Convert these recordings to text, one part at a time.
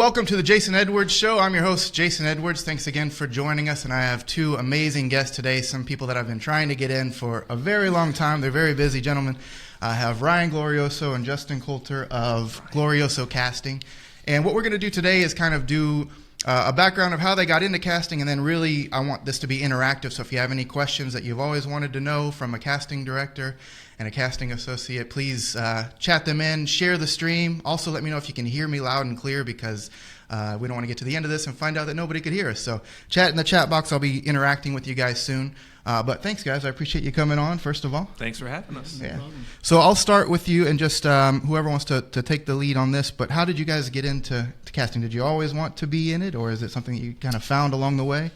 welcome to the Jason Edwards Show. I'm your host, Jason Edwards. Thanks again for joining us, and I have two amazing guests today, some people that I've been trying to get in for a very long time. They're very busy gentlemen. I have Ryan Glorioso and Justin Coulter of Glorioso Casting, and what we're going to do today is kind of do a background of how they got into casting, and then really I want this to be interactive, so if you have any questions that you've always wanted to know from a casting director and a casting associate, please chat them in, share the stream. Also, let me know if you can hear me loud and clear, because we don't want to get to the end of this and find out that nobody could hear us. So chat in the chat box. I'll be interacting with you guys soon. But thanks, guys. I appreciate you coming on, first of all. Thanks for having us. Yeah. So I'll start with you, and just whoever wants to take the lead on this. But how did you guys get into casting? Did you always want to be in it, or is it something that you kind of found along the way?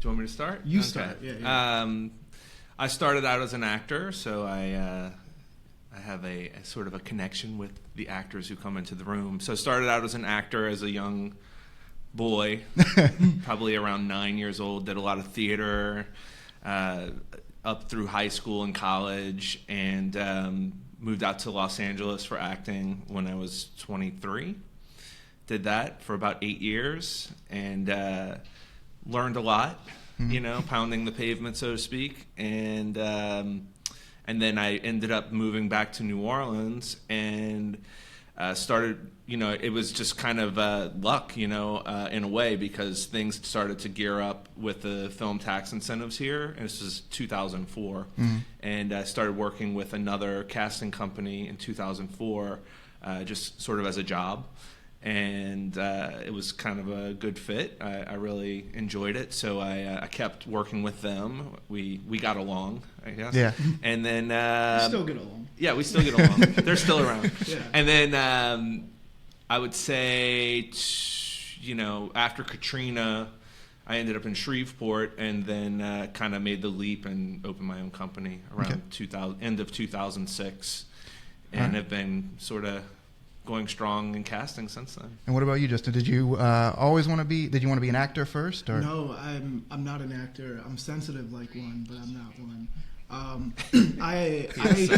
Do you want me to start? You start. Yeah. I started out as an actor, so I have a sort of a connection with the actors who come into the room. So I started out as an actor as a young boy, probably around 9 years old, did a lot of theater up through high school and college, and moved out to Los Angeles for acting when I was 23. Did that for about 8 years, and learned a lot. You know, pounding the pavement, so to speak, and then I ended up moving back to New Orleans and started. You know, it was just kind of luck, you know, in a way, because things started to gear up with the film tax incentives here. And this was 2004, and I started working with another casting company in 2004, just sort of as a job. And it was kind of a good fit. I really enjoyed it, so I kept working with them. We got along, I guess. Yeah. And then we still get along. Yeah, we still get along. They're still around. Yeah. And then I would say, you know, after Katrina, I ended up in Shreveport, and then kind of made the leap and opened my own company around end of 2006, and have been sort of going strong in casting since then. And what about you, Justin? Did you always want to be? Did you want to be an actor first? Or? No, I'm not an actor. I'm sensitive like one, but I'm not one.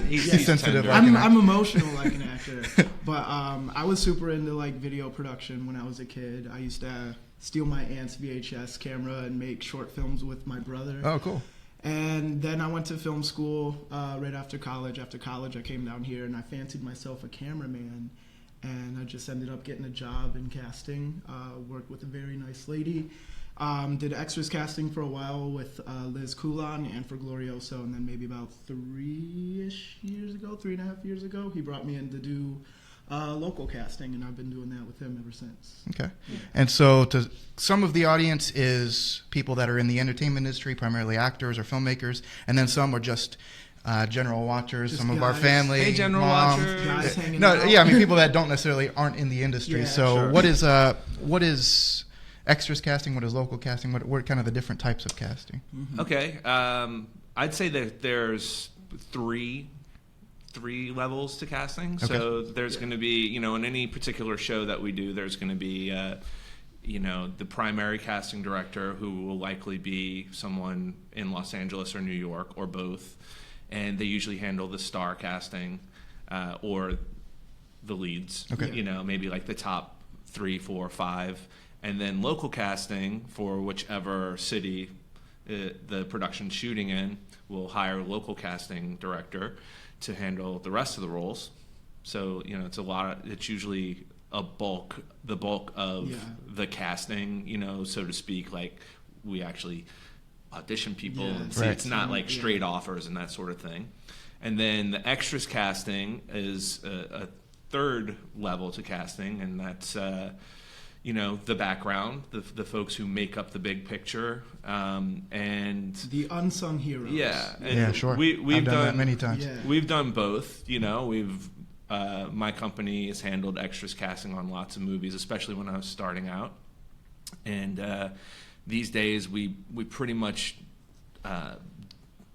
He's sensitive. I'm emotional like an actor, but I was super into like video production when I was a kid. I used to steal my aunt's VHS camera and make short films with my brother. Oh, cool. And then I went to film school right after college. After college, I came down here and I fancied myself a cameraman. And I just ended up getting a job in casting, worked with a very nice lady. Did extras casting for a while with Liz Coulter and for Glorioso, and then maybe about 3.5 years ago, he brought me in to do local casting, and I've been doing that with him ever since. Okay. Yeah. And so to some of the audience is people that are in the entertainment industry, primarily actors or filmmakers, and then some are just general watchers, just some of our family, hey, general moms. watchers. Guys hanging No, out. yeah, I mean people that don't necessarily aren't in the industry. Yeah, so sure. what is extras casting? What is local casting? What are kind of the different types of casting? Mm-hmm. Okay, I'd say that there's three levels to casting. Okay. So there's going to be, you know, in any particular show that we do, there's going to be you know, the primary casting director, who will likely be someone in Los Angeles or New York or both. And they usually handle the star casting or the leads, okay. You know, maybe like the top 3, 4, 5. And then local casting for whichever city the production's shooting in will hire a local casting director to handle the rest of the roles. So, you know, it's usually the bulk of the casting, you know, so to speak. Like, we actually audition people and see. It's not like straight offers and that sort of thing. And then the extras casting is a third level to casting, and that's you know, the background, the folks who make up the big picture, and the unsung heroes. Yeah, and yeah, sure. We've done that many times. Yeah. We've done both. You know, my company has handled extras casting on lots of movies, especially when I was starting out, and these days we pretty much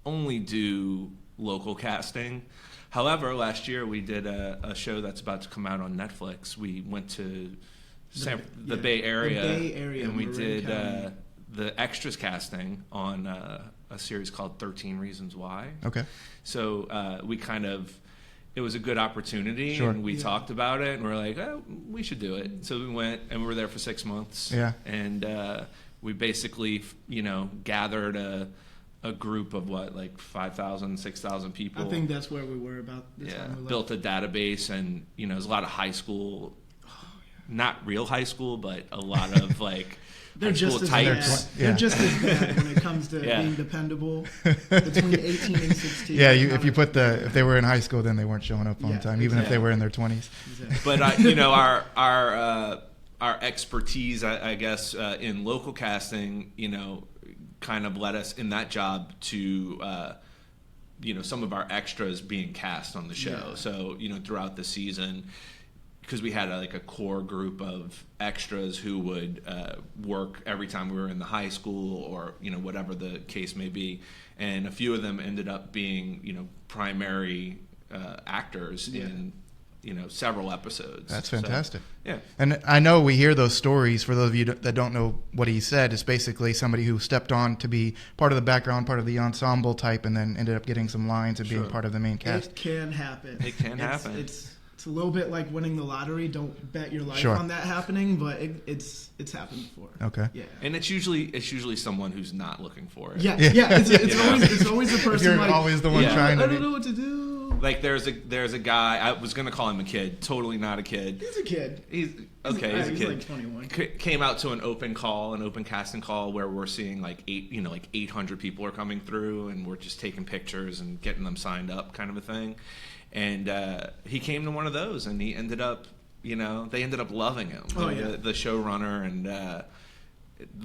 only do local casting. However, last year we did a show that's about to come out on Netflix. We went to the Bay Area, and we did the extras casting on a series called 13 Reasons Why. Okay. So we kind of it was a good opportunity, Sure. and we talked about it, and we're like, oh, we should do it. So we went, and we were there for 6 months. Yeah. And we basically, gathered a group of 5,000, 6,000 people. I think that's where we were about the time we left. Built a database, and there's a lot of high school, not real high school, but a lot of They're high just school as types. bad. They're just as bad when it comes to being dependable. Between 18 and 16. Yeah, if they were in high school, then they weren't showing up on time, even if they were in their 20s. Exactly. But our expertise, I guess, in local casting, kind of led us in that job to some of our extras being cast on the show. Yeah. So throughout the season, because we had a core group of extras who would work every time we were in the high school or whatever the case may be, and a few of them ended up being primary actors in several episodes. That's fantastic. So, yeah. And I know we hear those stories. For those of you that don't know what he said, it's basically somebody who stepped on to be part of the background, part of the ensemble type, and then ended up getting some lines and being part of the main cast. It can happen. It can happen. It's a little bit like winning the lottery. Don't bet your life on that happening, but it's happened before. Okay. Yeah. And it's usually someone who's not looking for it. Yeah. It's always the person. You're always the one trying to. I don't know what to do. There's a guy. I was gonna call him a kid. Totally not a kid. He's a kid. He's a kid. He's like 21. Came out to an open casting call where we're seeing 800 people are coming through, and we're just taking pictures and getting them signed up, kind of a thing. And he came to one of those, and he ended up, they ended up loving him. The showrunner, and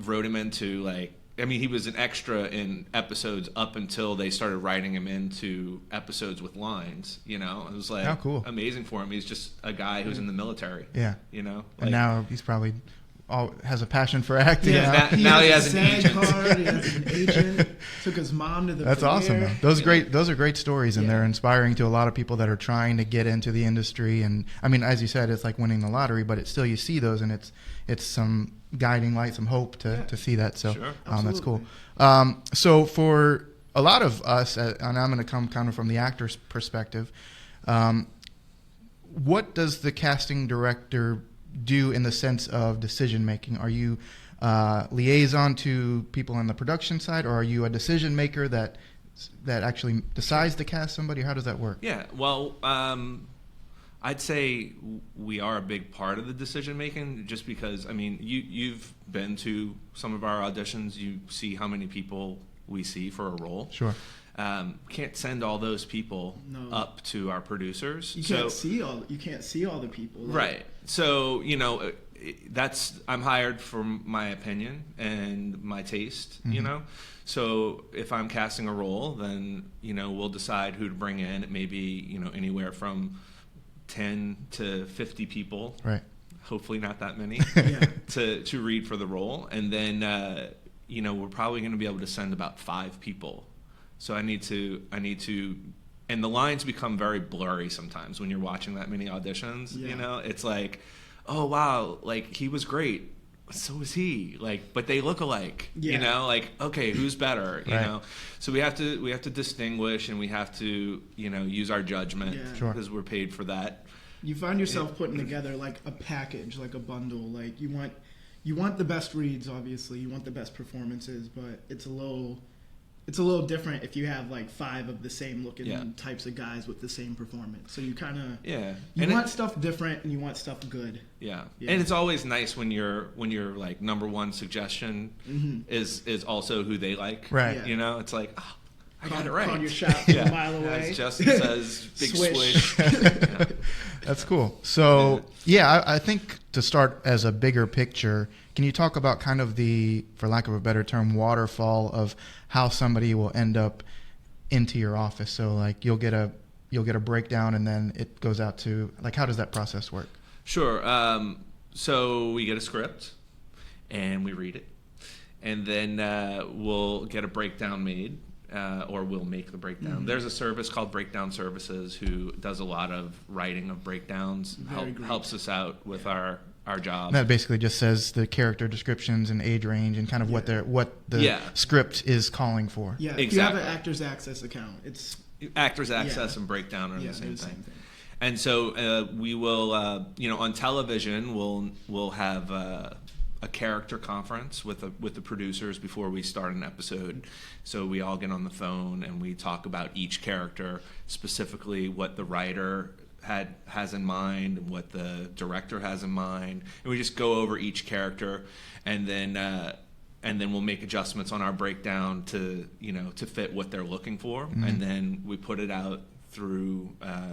wrote him into he was an extra in episodes up until they started writing him into episodes with lines. It was how cool. Amazing for him. He's just a guy who's in the military. Yeah. And now he's probably has a passion for acting. Yeah. Now he has an agent. He has an agent. Took his mom to the That's premiere. awesome, though. Those are great stories, and they're inspiring to a lot of people that are trying to get into the industry. And I mean, as you said, it's like winning the lottery, but it's still, you see those, and it's some guiding light, some hope to see that. So that's cool. So for a lot of us, and I'm going to come kind of from the actor's perspective, what does the casting director do in the sense of decision making? Are you liaison to people on the production side, or are you a decision maker that actually decides to cast somebody? How does that work? Yeah, well, I'd say we are a big part of the decision making, just because you've been to some of our auditions. You see how many people we see for a role. Sure. Can't send all those people up to our producers. You can't see all the people. Right. So I'm hired for my opinion and my taste. Mm-hmm. So if I'm casting a role, then we'll decide who to bring in. It may be anywhere from 10 to 50 people. Right. Hopefully not that many. to read for the role, and then we're probably going to be able to send about 5 people. So I need to, and the lines become very blurry sometimes when you're watching that many auditions. It's like, oh wow, he was great, so was he. But they look alike. Okay, who's better? So we have to distinguish, and we have to use our judgment because we're paid for that. You find yourself putting together a package, a bundle. You want the best reads, obviously. You want the best performances, but it's a little different if you have 5 of the same looking types of guys with the same performance. So you kind of you want stuff different, and you want stuff good. Yeah. And it's always nice when your number one suggestion is also who they like. Right. It's like, oh, I got it right. Call your shot from a mile away. As Justin says, big swish. That's cool. So I think to start as a bigger picture, can you talk about kind of the, for lack of a better term, waterfall of how somebody will end up into your office? So you'll get a breakdown, and then it goes out to how does that process work? Sure. So we get a script, and we read it, and then we'll get a breakdown made. Or we'll make the breakdown. Mm-hmm. There's a service called Breakdown Services who does a lot of writing of breakdowns, helps us out with our job. And that basically just says the character descriptions and age range and kind of what the script is calling for. Yeah, exactly. If you have an Actors Access account, it's Actors Access and Breakdown are the same thing. And so we will, on television, we'll have a character conference with the producers before we start an episode. So we all get on the phone and we talk about each character, specifically what the writer has in mind and what the director has in mind, and we just go over each character, and then we'll make adjustments on our breakdown to fit what they're looking for, and then we put it out through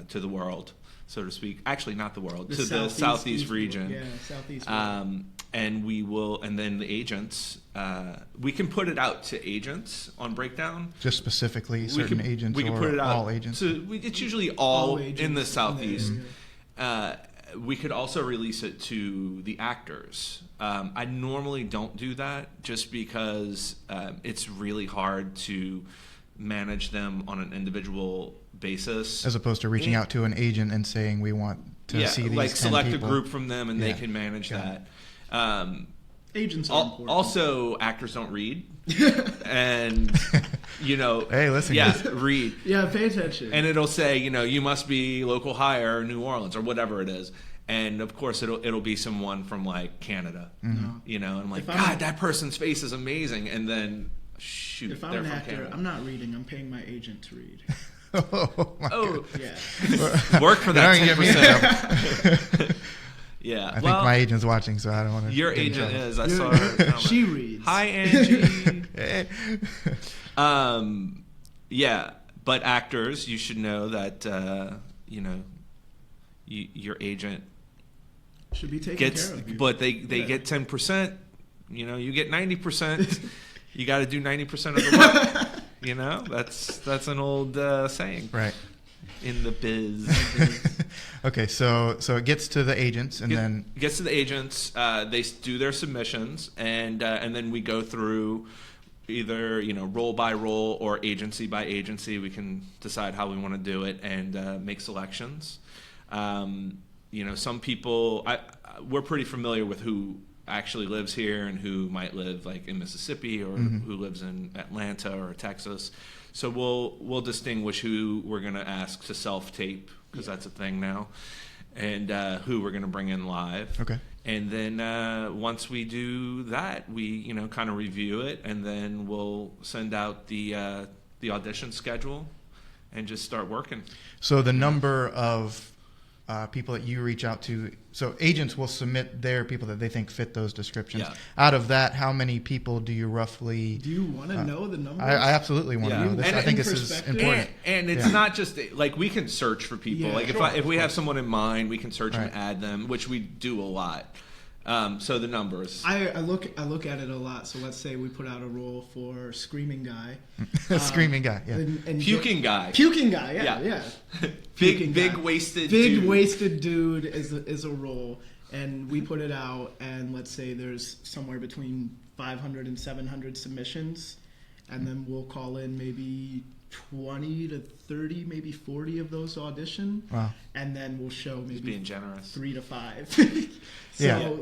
to the world, so to speak. Actually, not the world, to the southeast region. Yeah, southeast region. And we will, and then the agents, we can put it out to agents on breakdown. Just specifically certain agents, we can put it out, all agents? So it's usually all in the southeast. We could also release it to the actors. I normally don't do that just because it's really hard to manage them on an individual basis. As opposed to reaching out to an agent and saying we want to see these 10 like select people. a group from them and they can manage that. Agents are important. Also, actors don't read. And, Hey, listen. read. Yeah, pay attention. And it'll say, you must be local hire, New Orleans, or whatever it is. And of course, it'll be someone from like Canada, and I'm like, God, that person's face is amazing. And then, shoot, if I'm they're an from actor, Canada. I'm not reading. I'm paying my agent to read. Yeah, work for that 10%. Yeah, I think my agent's watching, so I don't want to. Your agent is. I saw her. She reads. Hi, Angie. Hey. Yeah, but actors, you should know that your agent should be taken gets, care of you. but they get 10%. You get 90%. You got to do 90% of the work. That's an old saying, Right. In the biz. Okay, so it gets to the agents, and then it gets to the agents. They do their submissions, and then we go through either role by role or agency by agency. We can decide how we want to do it and make selections. Some people we're pretty familiar with who actually lives here and who might live like in Mississippi or who lives in Atlanta or Texas. So we'll distinguish who we're going to ask to self-tape, because that's a thing now, and who we're going to bring in live. Okay. And then once we do that, we kind of review it, and then we'll send out the audition schedule and just start working. So the number of people that you reach out to, so agents will submit their people that they think fit those descriptions. Yeah. Out of that, how many people do you roughly? Do you want to know the numbers? I absolutely want to know this. And I think in this is perspective- important. And it's not just like we can search for people. Yeah, like sure, if we have someone in mind, we can search Right. and add them, which we do a lot. So the numbers. I look at it a lot. So let's say we put out a role for Screaming Guy. Screaming guy, yeah. And Puking guy. Puking Guy, yeah. Puking big guy. wasted Big dude. wasted dude is a role. And we put it out, and let's say there's somewhere between 500 and 700 submissions. And then we'll call in maybe 20 to 30, maybe 40 of those audition. Wow. And then we'll show maybe being generous. 3 to 5.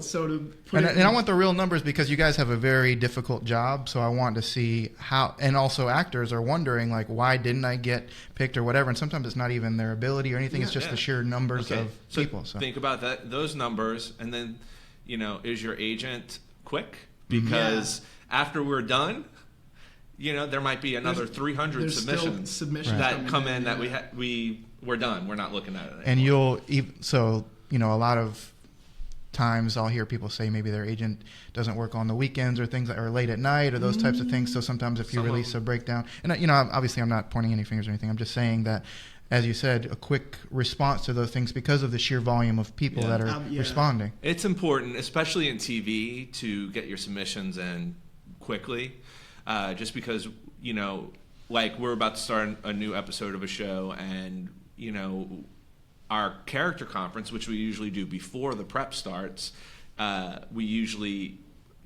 So to put And it I want the real numbers, because you guys have a very difficult job, so I want to see how, and also actors are wondering, like, why didn't I get picked or whatever, and sometimes it's not even their ability or anything, it's just the sheer numbers of people. So think about those numbers, and then, is your agent quick? Because after we're done, there might be another 300 there's submissions submissions that come in yeah. that we're done. We're not looking at it anymore. And a lot of times I'll hear people say maybe their agent doesn't work on the weekends or things that are late at night or those types of things. So sometimes if you release a breakdown, and obviously I'm not pointing any fingers or anything. I'm just saying that, as you said, a quick response to those things because of the sheer volume of people that are responding. It's important, especially in TV, to get your submissions in quickly. Just because, like we're about to start a new episode of a show, and, our character conference, which we usually do before the prep starts, we usually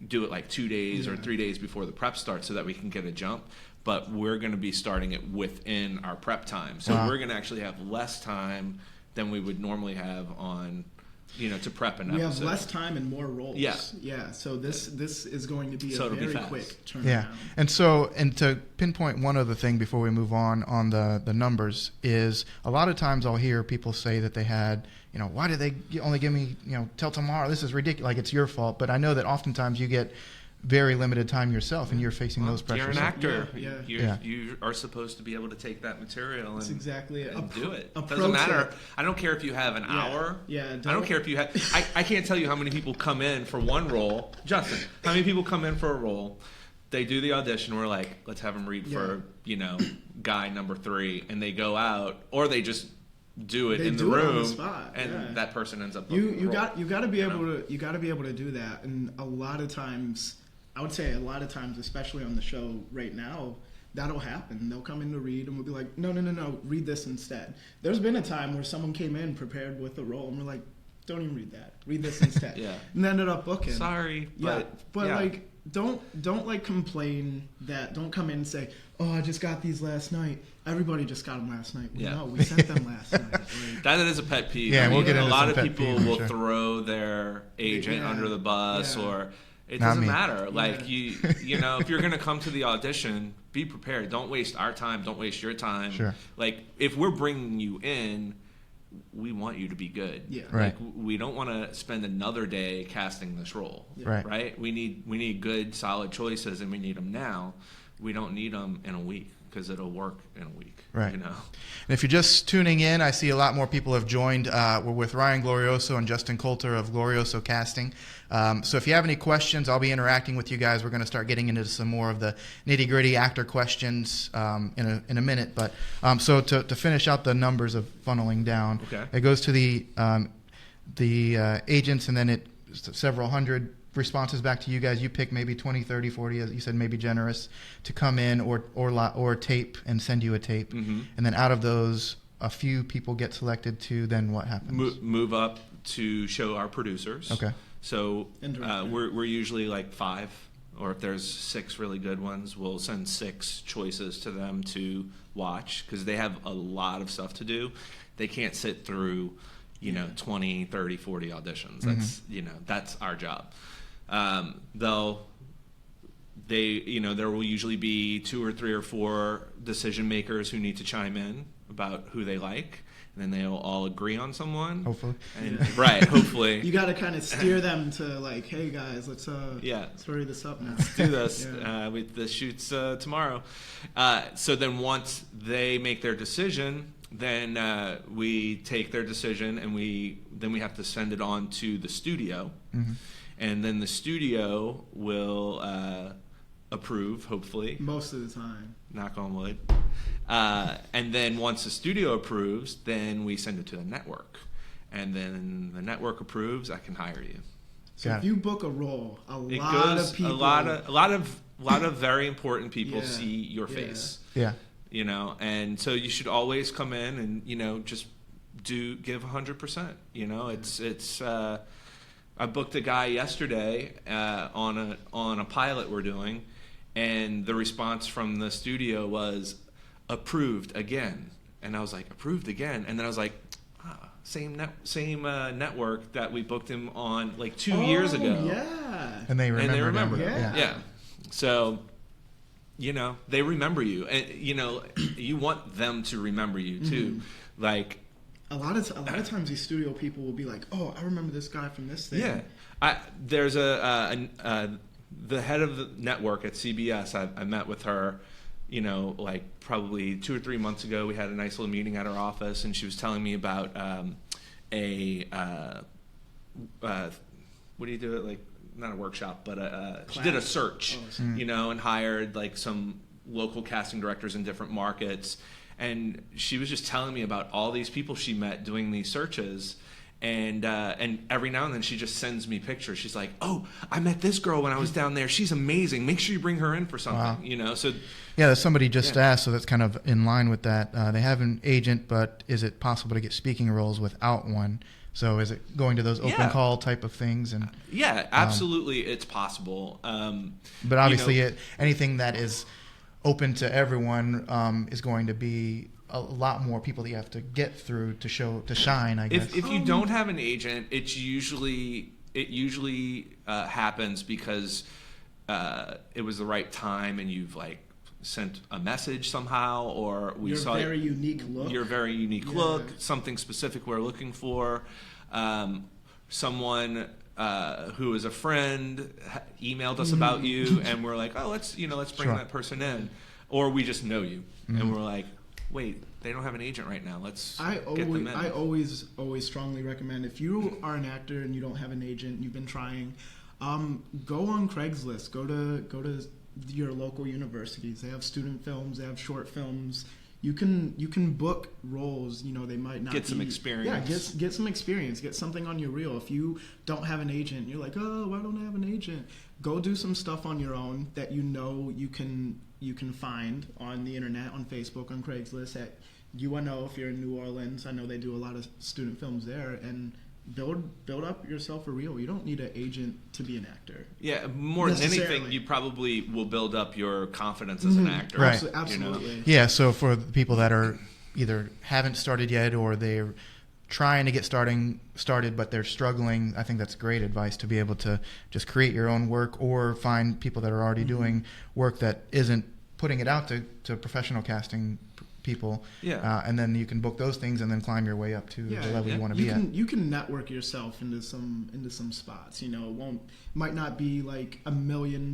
do it like 2 days or 3 days before the prep starts so that we can get a jump. But we're going to be starting it within our prep time. So we're going to actually have less time than we would normally have on to prep an we episode. have less time and more roles. Yeah. So this is going to be So a it'll be very fast. quick turnaround. Yeah, and to pinpoint one other thing before we move on the numbers is a lot of times I'll hear people say that they had, why did they only give me, till tomorrow? This is ridiculous. Like it's your fault. But I know that oftentimes you get very limited time yourself, and you're facing those pressures. You're an actor. Yeah. You are supposed to be able to take that material That's exactly it. and do it. Approach Doesn't matter. it. I don't care if you have an hour. Yeah. I don't care if you have. I can't tell you how many people come in for one role. Justin, how many people come in for a role? They do the audition. We're like, let's have them read for guy number 3, and they go out, or they just do it in the room, on the spot. and that person ends up. You got to be able to do that, and a lot of times. I would say a lot of times, especially on the show right now, that'll happen. They'll come in to read, and we'll be like, no, read this instead. There's been a time where someone came in prepared with a role, and we're like, don't even read that. Read this instead. And ended up booking. Sorry, but like, don't like complain that. Don't come in and say, oh, I just got these last night. Everybody just got them last night. Well, no, we sent them last night. Like, that is a pet peeve. Yeah, we'll get into a lot some of pet people peeves, will sure. throw their agent under the bus or. It Not doesn't me. matter. Like if you're gonna come to the audition, be prepared. Don't waste our time. Don't waste your time. Sure. Like if we're bringing you in, we want you to be good. Yeah. Right. Like we don't want to spend another day casting this role. Right. Right. We need good, solid choices, and we need them now. We don't need them in a week because it'll work in a week. Right. And if you're just tuning in, I see a lot more people have joined. We're with Ryan Glorioso and Justin Coulter of Glorioso Casting. So if you have any questions, I'll be interacting with you guys. We're going to start getting into some more of the nitty-gritty actor questions in a minute. But so to finish out the numbers of funneling down, it goes to the agents, and then several hundred responses back to you guys. You pick maybe 20, 30, 40, as you said, maybe generous, to come in or tape and send you a tape. Mm-hmm. And then out of those, a few people get selected to, then what happens? move up to show our producers. Okay. So we're usually like 5, or if there's 6 really good ones, we'll send 6 choices to them to watch because they have a lot of stuff to do. They can't sit through 20, 30, 40 auditions. That's that's our job. There will usually be 2 or 3 or 4 decision makers who need to chime in about who they like, and then they'll all agree on someone. Hopefully. And, right, hopefully. You got to kind of steer them to like, hey guys, let's hurry this up now. Let's do this. The shoot's tomorrow. So then once they make their decision, then we take their decision and we have to send it on to the studio. Mm-hmm. And then the studio will approve, hopefully. Most of the time. Knock on wood. And then once the studio approves, then we send it to the network. And then the network approves, I can hire you. So if you book a role, a lot of very important people see your face. Yeah. And so you should always come in and, just give 100%. It's I booked a guy yesterday on a pilot we're doing, and the response from the studio was approved again, and I was like, approved again, and then I was like, same network that we booked him on like 2 years ago. Yeah, and they remember. Yeah. So they remember you, and you want them to remember you too. Mm-hmm. Like a lot of times these studio people will be like, oh, I remember this guy from this thing. Yeah. There's the head of the network at CBS. I met with her, like probably 2 or 3 months ago. We had a nice little meeting at her office, and she was telling me about what do you do it like? Not a workshop, but she did a search, and hired like some local casting directors in different markets. And she was just telling me about all these people she met doing these searches. And every now and then she just sends me pictures. She's like, oh, I met this girl when I was down there. She's amazing. Make sure you bring her in for something, So somebody just asked, so that's kind of in line with that. They have an agent, but is it possible to get speaking roles without one? So is it going to those open call type of things? And yeah, absolutely, it's possible. But obviously, anything that is open to everyone is going to be a lot more people that you have to get through to shine, I guess. If you don't have an agent, it usually happens because it was the right time and you've like sent a message somehow, or we saw your very unique look, something specific we're looking for. Someone who is a friend emailed us about you, and we're like, oh, let's bring that person in, or we just know you, and we're like, wait, they don't have an agent right now. Let's get them in. I always strongly recommend, if you are an actor and you don't have an agent, you've been trying, go on Craigslist. Go to your local universities. They have student films. They have short films. You can book roles. They might not get some experience. Yeah, get some experience. Get something on your reel. If you don't have an agent, you're like, oh, why don't I have an agent? Go do some stuff on your own that you can find on the internet, on Facebook, on Craigslist, at UNO if you're in New Orleans. I know they do a lot of student films there, and build up yourself a reel. You don't need an agent to be an actor. Yeah, more than anything, you probably will build up your confidence as an actor. Right. Absolutely. Yeah, so for the people that are either haven't started yet or they're trying to get started but they're struggling, I think that's great advice, to be able to just create your own work or find people that are already doing work that isn't putting it out to professional casting people, and then you can book those things and then climb your way up to the level you want to be at. You can network yourself into some spots. It might not be like $1 million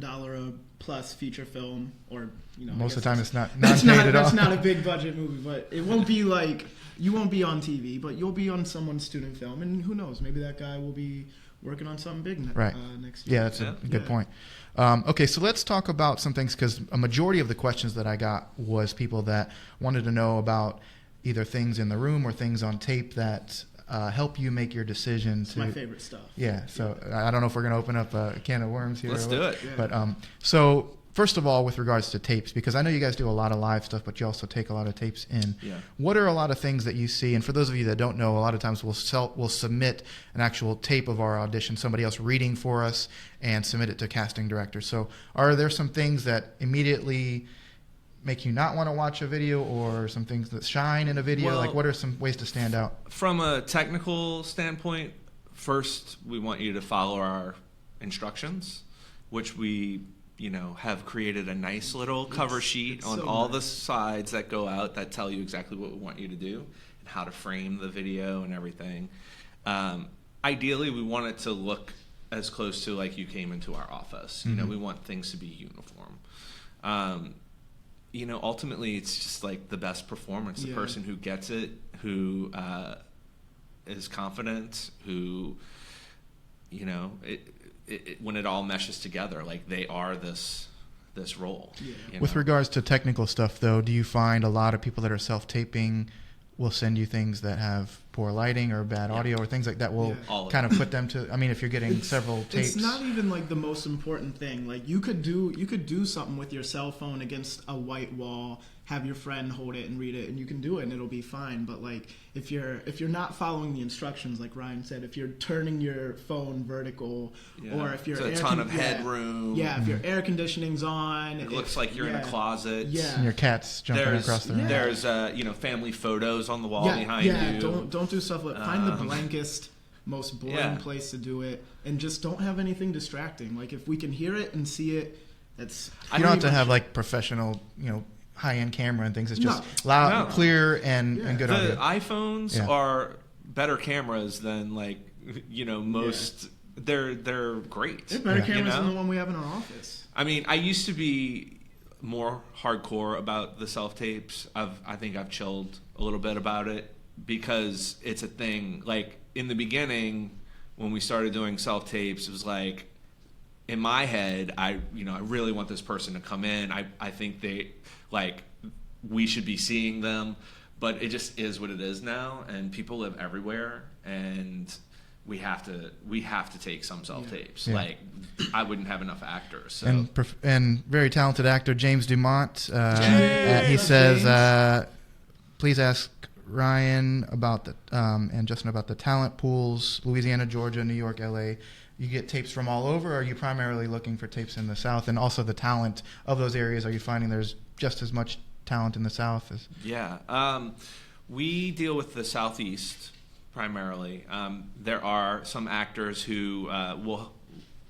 plus feature film, or most of the time it's not paid at all. That's not a big budget movie, but it won't be like, you won't be on TV, but you'll be on someone's student film, and who knows, maybe that guy will be working on something big next year. Yeah, that's a good point. Okay, so let's talk about some things, because a majority of the questions that I got was people that wanted to know about either things in the room or things on tape that help you make your decision. It's my favorite stuff. Yeah, so I don't know if we're going to open up a can of worms here. Let's do it. Yeah. But so first of all, with regards to tapes, because I know you guys do a lot of live stuff, but you also take a lot of tapes in. Yeah. What are a lot of things that you see? And for those of you that don't know, a lot of times we'll submit an actual tape of our audition, somebody else reading for us, and submit it to casting directors. So are there some things that immediately make you not want to watch a video, or some things that shine in a video? Well, like, what are some ways to stand out? From a technical standpoint, first we want you to follow our instructions, which we have created a nice little cover sheet on all the sides that go out that tell you exactly what we want you to do and how to frame the video and everything. Ideally, we want it to look as close to like you came into our office. We want things to be uniform. Ultimately, it's just like the best performance, the person who gets it, who is confident, who, when it all meshes together, like they are this role. Yeah. With regards to technical stuff, though, do you find a lot of people that are self-taping will send you things that have poor lighting or bad audio or things like that will kind of put them to, if you're getting several tapes. It's not even like the most important thing. Like you could do something with your cell phone against a white wall, have your friend hold it and read it, and you can do it and it'll be fine. But like if you're not following the instructions, like Ryan said, if you're turning your phone vertical, or if you're a ton of headroom, if your air conditioning's on, it looks like you're in a closet, and your cat's jumping across the room. There's family photos on the wall behind you. Don't do stuff like find the blankest, most boring place to do it, and just don't have anything distracting. Like if we can hear it and see it, that's you don't have to have like professional, high-end camera and things. It's just loud, clear, and good audio. The iPhones are better cameras than most. Yeah. They're great. They're better cameras than the one we have in our office. I used to be more hardcore about the self-tapes. I think I've chilled a little bit about it because it's a thing. Like in the beginning, when we started doing self-tapes, it was like in my head, I really want this person to come in. I think we should be seeing them, but it just is what it is now, and people live everywhere, and we have to take some self-tapes. Yeah. Like I wouldn't have enough actors. So. And very talented actor James Dumont. He says, please ask Ryan about and Justin about the talent pools, Louisiana, Georgia, New York, LA. You get tapes from all over, or are you primarily looking for tapes in the South? And also the talent of those areas, are you finding there's just as much talent in the South? Yeah. We deal with the Southeast primarily. There are some actors who will,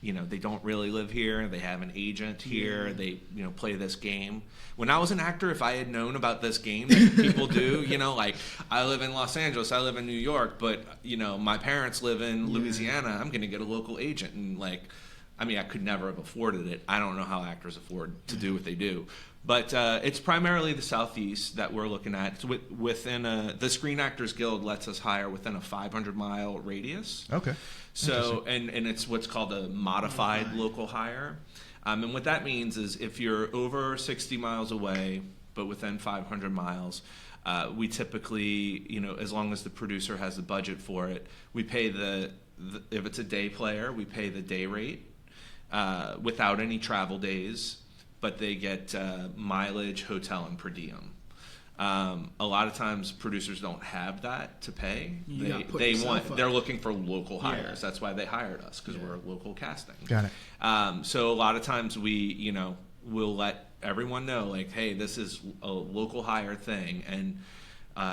they don't really live here. They have an agent here. They, play this game. When I was an actor, if I had known about this game that people do, like I live in Los Angeles, I live in New York, but, my parents live in Louisiana, I'm going to get a local agent. And I could never have afforded it. I don't know how actors afford to do what they do. But it's primarily the Southeast that we're looking at. It's within the Screen Actors Guild lets us hire within a 500-mile radius. Okay. So, and it's what's called a modified local hire. And what that means is if you're over 60 miles away, but within 500 miles, we typically, as long as the producer has the budget for it, we pay if it's a day player, we pay the day rate without any travel days. But they get mileage, hotel, and per diem. A lot of times producers don't have that to pay. They're looking for local hires. That's why they hired us, because we're local casting. Got it. So a lot of times we'll let everyone know, like, hey, this is a local hire thing, and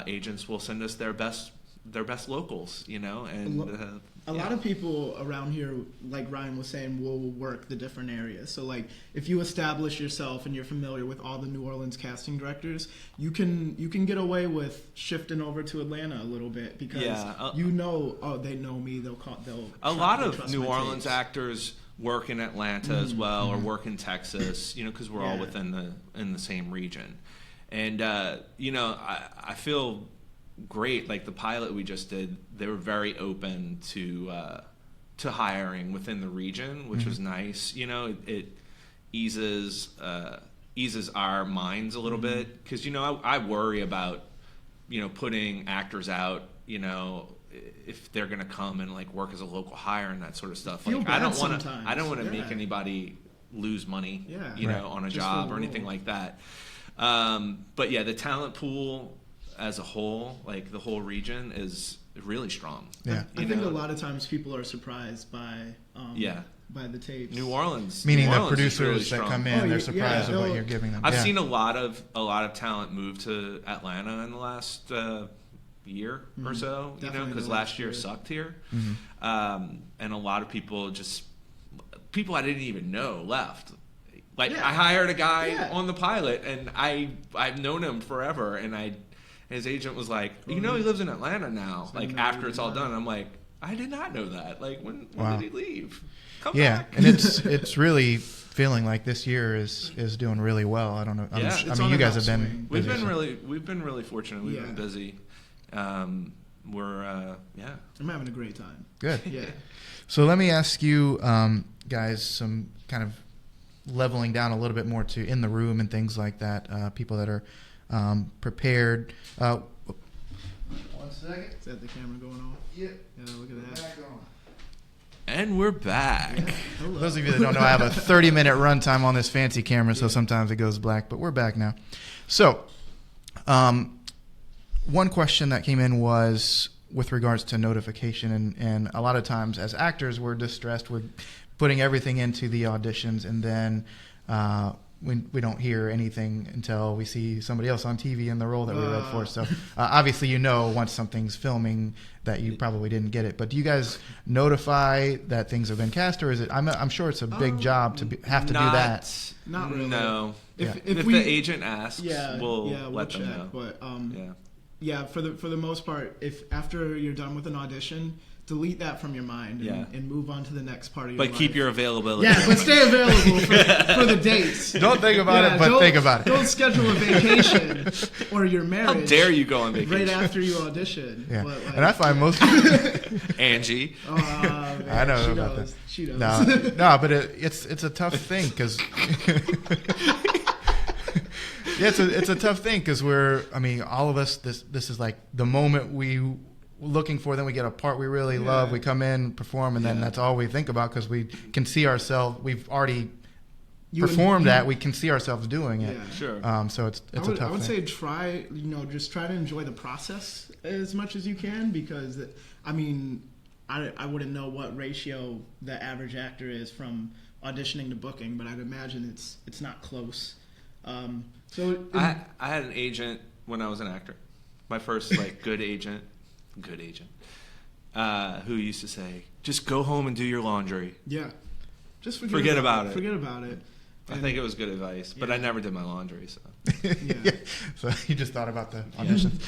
agents will send us their best locals, and a lot of people around here, like Ryan was saying, will work the different areas. So like if you establish yourself and you're familiar with all the New Orleans casting directors, you can get away with shifting over to Atlanta a little bit because they know me, a lot of New Orleans actors work in Atlanta as well, or work in Texas, because we're all in the same region. And I feel great. Like the pilot we just did, they were very open to hiring within the region, which was nice. It eases our minds a little bit, because I worry about putting actors out, if they're going to come and like work as a local hire and that sort of stuff. Like I don't want to make anybody lose money, on a job or anything like that. But yeah, the talent pool as a whole, like the whole region, is really strong. Yeah, I think a lot of times people are surprised by the tapes. New Orleans, meaning New the Orleans producers that come in, they're surprised at what you're giving them. I've seen a lot of talent move to Atlanta in the last year or so, because last year sucked here, and a lot of people I didn't even know left. Like I hired a guy on the pilot, and I've known him forever, and his agent was like, he lives in Atlanta now. Like after it's all done, I'm like, I did not know that. Like when did he leave? Come back. And it's really feeling like this year is doing really well. I don't know. You guys have been. We've been really fortunate. We've been busy. I'm having a great time. Good. Yeah. So let me ask you guys some kind of leveling down a little bit more to in the room and things like that. People that are prepared. 1 second. Is that the camera going off? Yeah. Yeah, look at that. And we're back. For those of you that don't know, I have a 30-minute runtime on this fancy camera, so sometimes it goes black, but we're back now. So, one question that came in was with regards to notification, and a lot of times as actors, we're distressed. We're putting everything into the auditions, and then we don't hear anything until we see somebody else on TV in the role that we read for. So obviously, once something's filming that you probably didn't get it. But do you guys notify that things have been cast, or is it? I'm sure it's a big job to have to do that. Not really. No. If the agent asks, we'll let them check, know. But for the most part, if after you're done with an audition, delete that from your mind and move on to the next part of your life. But keep your availability. Yeah, but stay available for the dates. Don't think about it, but think about it. Don't schedule a vacation or your marriage. How dare you go on vacation? Right after you audition. Yeah. But, and I find most people... Angie. Oh, man, I know about that. She does. No, but it's a tough thing because... Yeah, it's a tough thing because all of us, this is like the moment we looking for, then we get a part we really love, we come in, perform, and then that's all we think about because we can see ourselves, we've already performed that, we can see ourselves doing it. Yeah, sure. So it's a tough thing. I would say just try to enjoy the process as much as you can because, I wouldn't know what ratio the average actor is from auditioning to booking, but I'd imagine it's not close. I had an agent when I was an actor. My first good agent, who used to say, "Just go home and do your laundry." Yeah, just forget about it. Forget about it. I think it was good advice, but I never did my laundry. So So you just thought about the auditions.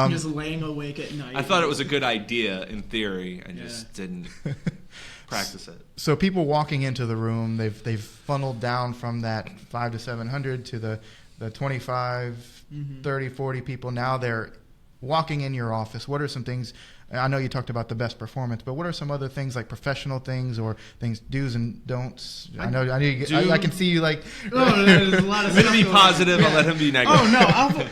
Just laying awake at night. I thought it was a good idea in theory. I just didn't practice it. So people walking into the room, they've funneled down from that 500 to 700 to the 25, 30, 40 people. Now they're walking in your office. What are some things? I know you talked about the best performance, but what are some other things, like professional things or things, do's and don'ts? I can see you like. Oh, there's a lot of. I'm going to be positive. I'll let him be negative. Oh no,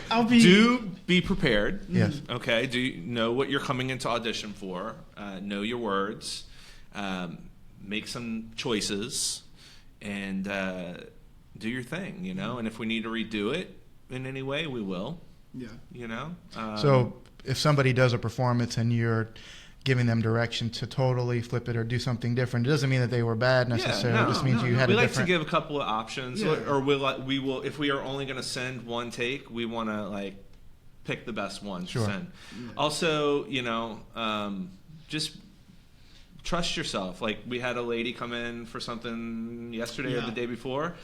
I'll be. Do be prepared. Yes. Okay. Do you know what you're coming into audition for? Know your words. Make some choices, and do your thing. And if we need to redo it in any way, we will. Yeah. So if somebody does a performance and you're giving them direction to totally flip it or do something different, it doesn't mean that they were bad necessarily. It just means you had a different. We like to give a couple of options, or we will. If we are only going to send one take, we want to pick the best one to send. Yeah. Also, just trust yourself. Like, we had a lady come in for something yesterday or the day before.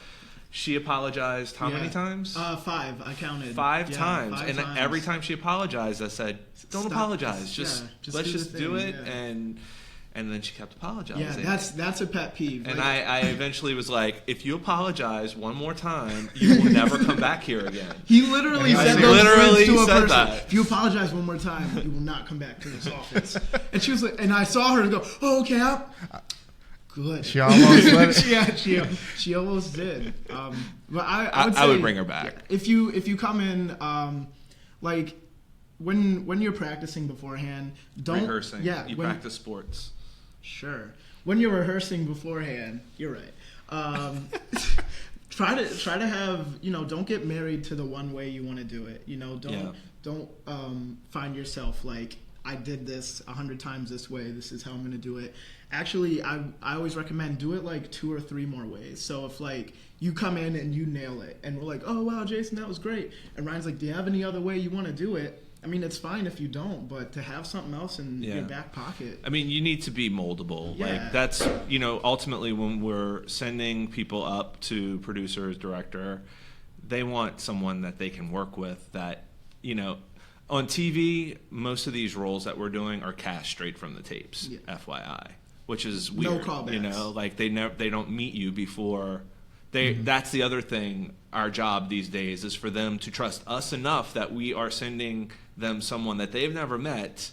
She apologized how many times? 5. I counted. 5 times. 5 times. Every time she apologized, I said, don't apologize. Just let's just do it. And then she kept apologizing. Yeah, that's a pet peeve. And I eventually was like, if you apologize one more time, you will never come back here again. He literally said those words to a person. That. If you apologize one more time, you will not come back to this office. And she was like, and I saw her go, oh, okay, good. She almost let it. She almost did. But I would bring her back. If you come in, when you're practicing beforehand, don't rehearsing. Yeah, you practice sports. Sure. When you're rehearsing beforehand, you're right. Try to have, don't get married to the one way you want to do it. Don't find yourself like, I did this 100 times this way. This is how I'm going to do it. Actually, I always recommend do it 2 or 3 more ways. So if you come in and you nail it and we're like, oh wow, Jason, that was great. And Ryan's like, do you have any other way you want to do it? I mean, it's fine if you don't, but to have something else in your back pocket. I mean, you need to be moldable. Yeah. That's, ultimately when we're sending people up to producers, director, they want someone that they can work with that, on TV, most of these roles that we're doing are cast straight from the tapes, FYI, which is weird. No callbacks. They don't meet you before. That's the other thing. Our job these days is for them to trust us enough that we are sending them someone that they've never met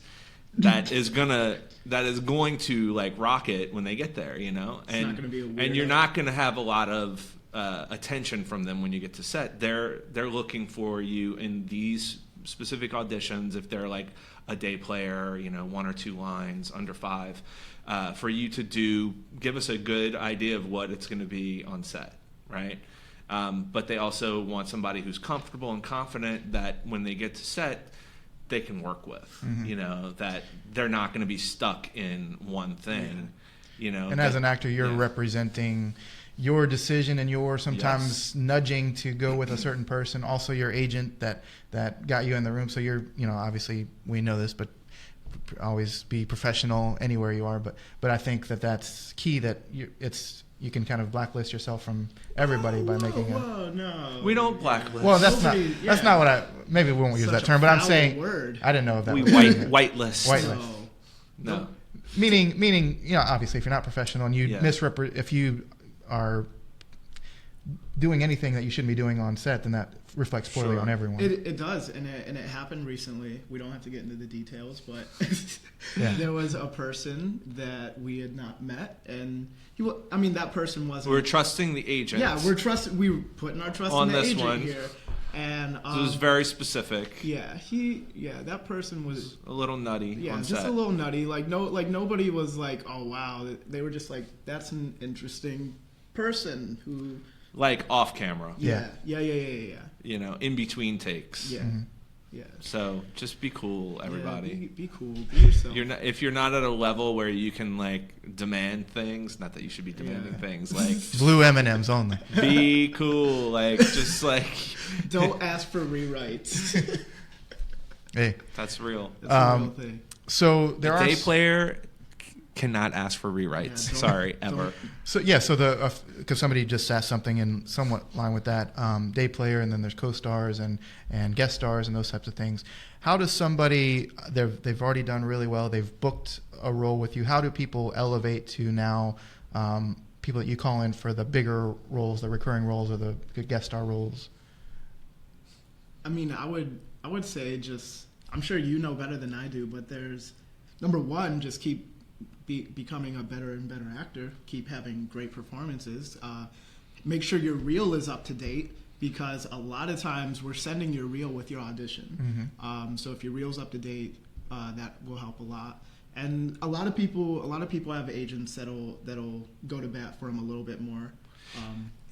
that is going to rock it when they get there, It's not going to be a weirdo. And you're not going to have a lot of attention from them when you get to set. They're looking for you in these specific auditions, if they're a day player, 1 or 2 lines under 5, for you to give us a good idea of what it's going to be on set, right? But they also want somebody who's comfortable and confident that when they get to set, they can work with, that they're not going to be stuck in one thing, And as an actor, you're representing your decision and your sometimes nudging to go with a certain person. Also, your agent that got you in the room. So you're, obviously we know this, but always be professional anywhere you are. But I think that's key. That you can kind of blacklist yourself from everybody by making no. We don't blacklist. Well, that's not what maybe we won't use that term, but I'm saying word. I didn't know if that we was whitelist. Whitelist. No. Meaning, obviously if you're not professional and you if you are doing anything that you shouldn't be doing on set, then that reflects poorly on everyone. It does, and it happened recently. We don't have to get into the details, but there was a person that we had not met, and that person wasn't. We're trusting the agent. Yeah, we were putting our trust in the agent here, and it was very specific. Yeah, that person was a little nutty. Yeah, on just set. a little nutty. Nobody was like, oh wow. They were just like, that's an interesting person who. Off camera. Yeah. In between takes. Yeah. Yeah. So just be cool, everybody. Yeah, be cool. Be yourself. If you're not at a level where you can like demand things, not that you should be demanding things, like blue M&Ms only. be cool, like just like don't ask for rewrites. Hey, that's real. That's a real thing. So there are day player cannot ask for rewrites. Yeah, Sorry, ever. So the because somebody just asked something in somewhat line with that, day player, and then there's co-stars and guest stars and those types of things. How does somebody they've already done really well, they've booked a role with you? How do people elevate to now people that you call in for the bigger roles, the recurring roles, or the guest star roles? I mean, I would say just, I'm sure you know better than I do, but there's number one, just keep becoming a better and better actor. Keep having great performances. Make sure your reel is up to date, because a lot of times we're sending your reel with your audition. Mm-hmm. So if your reel's up to date, that will help a lot. And a lot of people have agents that'll go to bat for them a little bit more.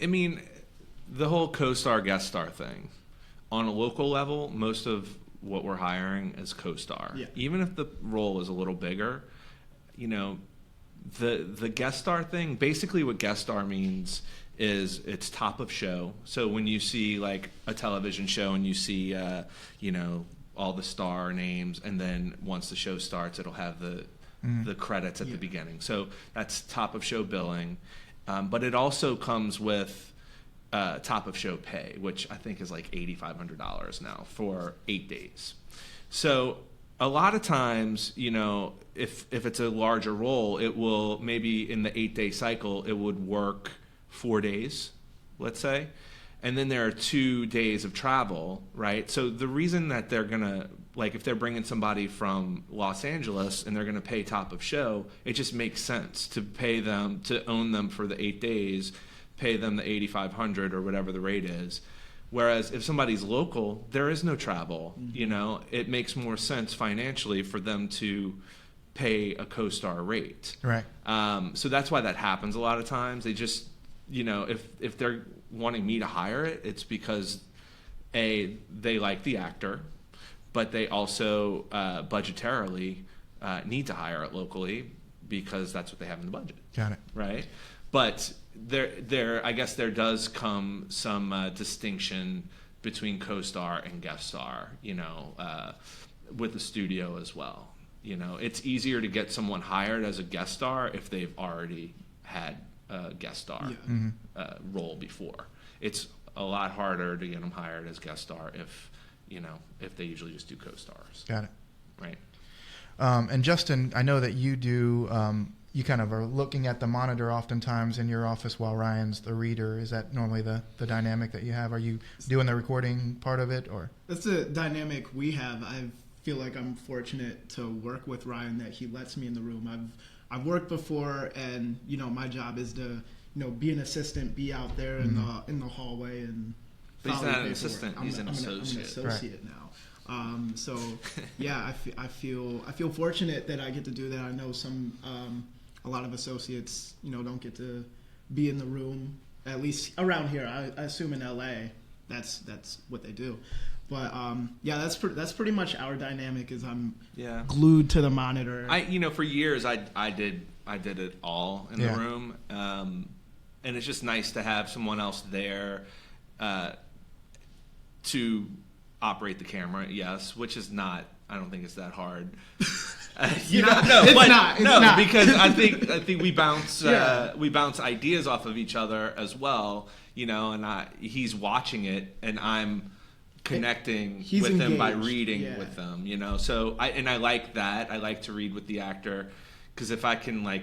I mean, the whole co-star guest star thing on a local level, most of what we're hiring is co-star. Yeah. Even if the role is a little bigger, you know, the guest star thing, basically what guest star means is it's top of show. So when you see like a television show and you see, you know, all the star names, and then once the show starts, it'll have the credits at the beginning. So that's top of show billing. But it also comes with top of show pay, which I think is like $8,500 now for 8 days. So a lot of times, you know, if it's a larger role, it will maybe in the 8-day cycle, it would work 4 days, let's say. And then there are 2 days of travel, right? So the reason that they're going to, like if they're bringing somebody from Los Angeles and they're going to pay top of show, it just makes sense to pay them, to own them for the 8 days, pay them the $8,500 or whatever the rate is. Whereas if somebody's local, there is no travel, you know, it makes more sense financially for them to pay a co-star rate. Right. So that's why that happens a lot of times. They just, you know, if they're wanting me to hire it, it's because they like the actor, but they also budgetarily need to hire it locally because that's what they have in the budget. Got it. Right. But I guess there does come some distinction between co-star and guest star, you know, with the studio as well. You know, it's easier to get someone hired as a guest star if they've already had a guest star role before. It's a lot harder to get them hired as guest star if they usually just do co-stars. Got it. Right. And Justin, I know that you do. You kind of are looking at the monitor oftentimes in your office while Ryan's the reader. Is that normally the dynamic that you have? Are you doing the recording part of it, or? That's the dynamic we have. I feel like I'm fortunate to work with Ryan, that he lets me in the room. I've worked before, and you know my job is to, you know, be an assistant, be out there in the hallway, and. But he's not an assistant; he's an associate. I'm an associate now. So yeah, I feel fortunate that I get to do that. I know a lot of associates, you know, don't get to be in the room, at least around here. I assume in LA, that's what they do. But yeah, that's pretty much our dynamic. Is I'm glued to the monitor. For years I did it all in the room, and it's just nice to have someone else there to operate the camera. Yes, which is not. I don't think it's that hard. It's not. Because I think we bounce ideas off of each other as well, you know, and he's watching it and I'm connecting with engaged. them by reading with them, you know. So I like that. I like to read with the actor, because if I can like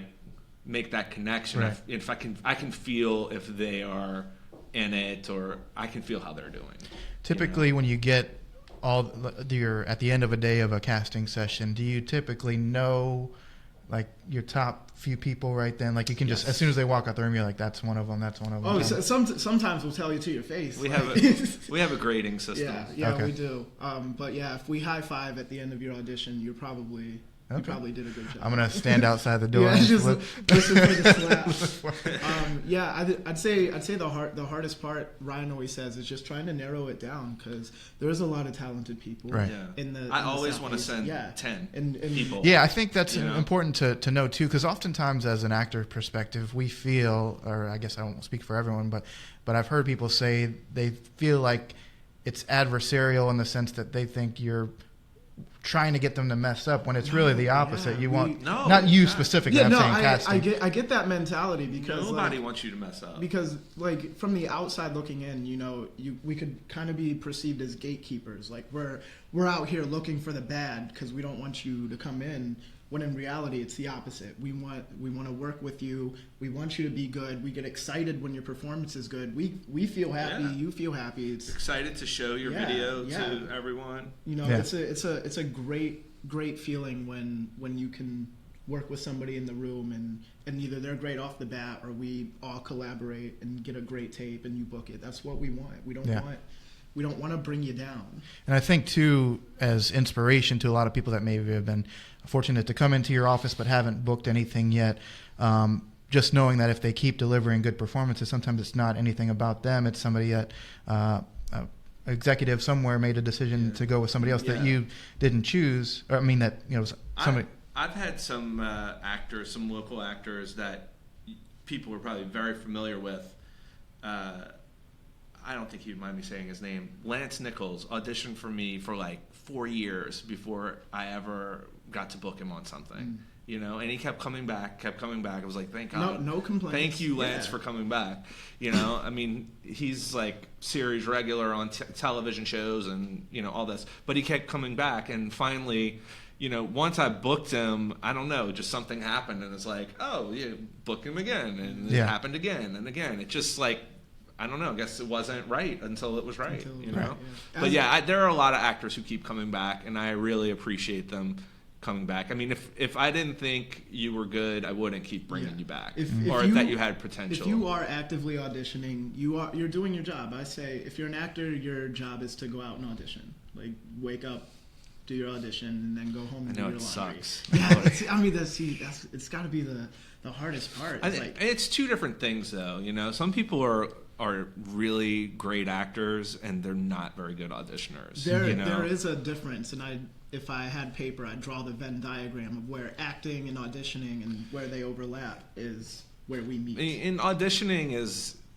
make that connection, right. if I can feel if they are in it, or I can feel how they're doing. Typically, when you get you're at the end of a day of a casting session, do you typically know like your top few people right then? Like you can just, as soon as they walk out the room, you're like, that's one of them. Oh, sometimes we'll tell you to your face. We have a grading system. Yeah, okay. We do. But yeah, if we high five at the end of your audition, you're probably You probably did a good job. I'm gonna stand outside the door. Yeah, and just listen for the slap. Yeah. I'd say the hardest part, Ryan always says, is just trying to narrow it down, because there's a lot of talented people. Right. Yeah. I always want to send 10 people. Yeah, I think that's important to know too, because oftentimes as an actor perspective, we feel, or I guess I won't speak for everyone, but I've heard people say they feel like it's adversarial in the sense that they think you're trying to get them to mess up, when it's really the opposite. Yeah, you want not you specifically. I'm saying casting. I get that mentality, because nobody wants you to mess up. Because like from the outside looking in, we could kind of be perceived as gatekeepers. Like we're out here looking for the bad because we don't want you to come in. When in reality, it's the opposite. We want to work with you. We want you to be good. We get excited when your performance is good. We feel happy. Yeah. You feel happy. It's excited to show your video to everyone. It's a great feeling when you can work with somebody in the room and either they're great off the bat, or we all collaborate and get a great tape and you book it. That's what we want. We don't want to bring you down. And I think, too, as inspiration to a lot of people that maybe have been fortunate to come into your office but haven't booked anything yet, just knowing that if they keep delivering good performances, sometimes it's not anything about them. It's somebody that executive somewhere made a decision to go with somebody else that you didn't choose. Or I mean that, somebody. I've had some actors, some local actors that people were probably very familiar with. I don't think he'd mind me saying his name. Lance Nichols auditioned for me for like 4 years before I ever got to book him on something. And he kept coming back. I was like, thank God. No complaints. Thank you, Lance, for coming back. I mean, he's like series regular on television shows and, all this. But he kept coming back. And finally, once I booked him, I don't know, just something happened. And it's like, oh, yeah, book him again. And it happened again and again. It just like, I don't know. I guess it wasn't right until it was right, Right. But there are a lot of actors who keep coming back, and I really appreciate them coming back. I mean, if I didn't think you were good, I wouldn't keep bringing you back, or that you had potential. If you are actively auditioning, you're doing your job. I say, if you're an actor, your job is to go out and audition. Like, wake up, do your audition, and then go home and do your laundry. Sucks. Yeah, it's got to be the hardest part. It's two different things, though. Some people are really great actors and they're not very good auditioners. There is a difference, and if I had paper, I'd draw the Venn diagram of where acting and auditioning and where they overlap is where we meet. In auditioning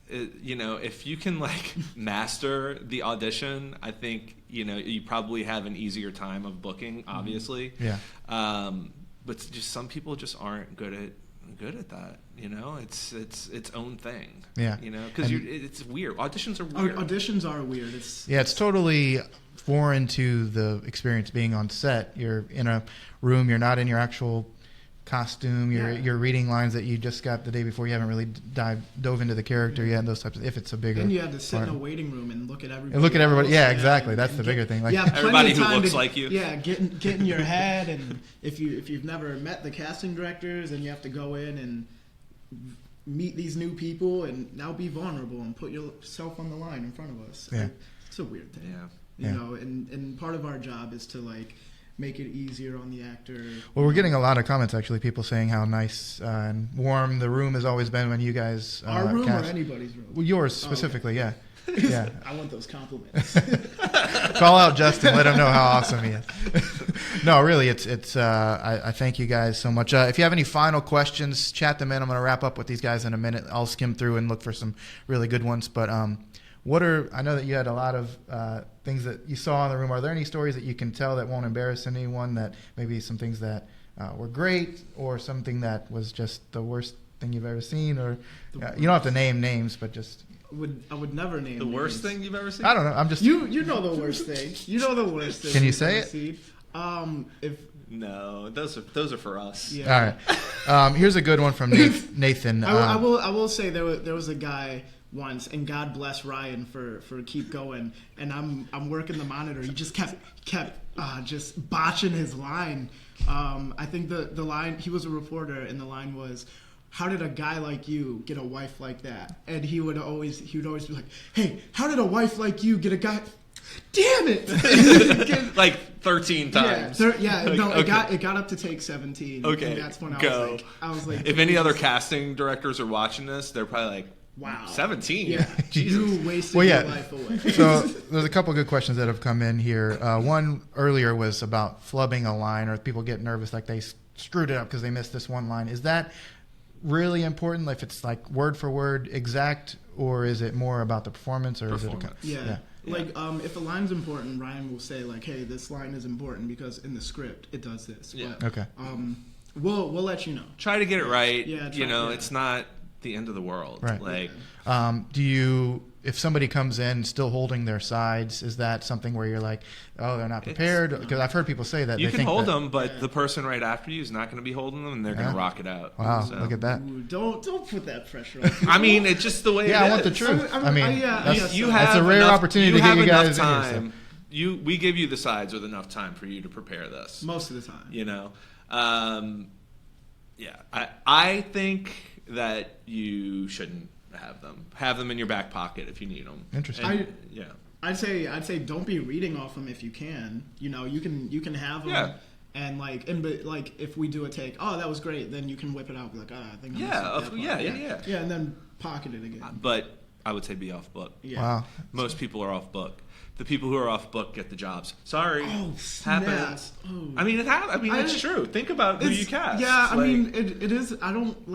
if you can like master the audition, I think you probably have an easier time of booking, obviously. But just some people just aren't good at that. It's its own thing. Because it's weird. Auditions are weird. Auditions are weird. It's totally foreign to the experience being on set. You're in a room. You're not in your actual costume. You're reading lines that you just got the day before. You haven't really dove into the character yet. And those types of, if it's a bigger. And you have to sit in a waiting room and look at everybody. And look at everybody. Yeah, exactly. That's the bigger thing. Like everybody who looks like you. Yeah, get in your head, and if you've never met the casting directors, and you have to go in and meet these new people, and now be vulnerable and put yourself on the line in front of us. Yeah. It's a weird thing. And part of our job is to like make it easier on the actor. Well, we're getting a lot of comments, actually, people saying how nice and warm the room has always been when you guys our room cast. Or anybody's room? Well, yours specifically, okay. Yeah. I want those compliments. Call out Justin, let him know how awesome he is. No, really, it's I thank you guys so much. If you have any final questions, chat them in. I'm going to wrap up with these guys in a minute. I'll skim through and look for some really good ones, but I know that you had a lot of things that you saw in the room. Are there any stories that you can tell that won't embarrass anyone, that maybe some things that were great, or something that was just the worst thing you've ever seen? Or you don't have to name names, but just... I would never name the worst thing you've ever seen. I don't know. I'm just... You know the worst thing. You know the worst thing. Can you say it? No, those are for us. Yeah. All right. Here's a good one from Nathan. I will say there was a guy once, and God bless Ryan for keep going. And I'm working the monitor. He just kept just botching his line. I think the line, he was a reporter, and the line was, "How did a guy like you get a wife like that?" And he would always be like, "Hey, how did a wife like you get a guy?" Damn it! Like 13 times. It got up to take 17. Okay, and that's when go. I was like, if any other casting directors are watching this, they're probably like, wow, 17. Yeah, Jesus. you wasted your life away. So there's a couple good questions that have come in here. One earlier was about flubbing a line, or people get nervous like they screwed it up because they missed this one line. Is that really important? If it's like word for word exact, or is it more about the performance, or is it? Yeah. Like if a line's important, Ryan will say like, "Hey, this line is important because in the script it does this." Yeah. But, okay. We'll let you know. Try to get it right. Yeah. It's not the end of the world. Right. Like, do you? If somebody comes in still holding their sides, is that something where you're like, oh, they're not prepared? Because I've heard people say that. You they can think hold that, them, but the person right after you is not going to be holding them, and they're going to rock it out. Wow, so. look at that. Ooh, don't put that pressure on people. I mean, it's just the way it is. I want the truth. That's a rare opportunity to get you guys time. in here. We give you the sides with enough time for you to prepare this. Most of the time. I think that you shouldn't have them in your back pocket if you need them. Interesting. I'd say don't be reading off them if you can. You can have them. Yeah. And but if we do a take, oh, that was great, then you can whip it out. Be like, I think. Yeah, and then pocket it again. But I would say be off book. Yeah. Wow. Most people are off book. The people who are off book get the jobs. Sorry, happens. Oh. I mean, it's true. Think about who you cast. Yeah, I mean, it is. I don't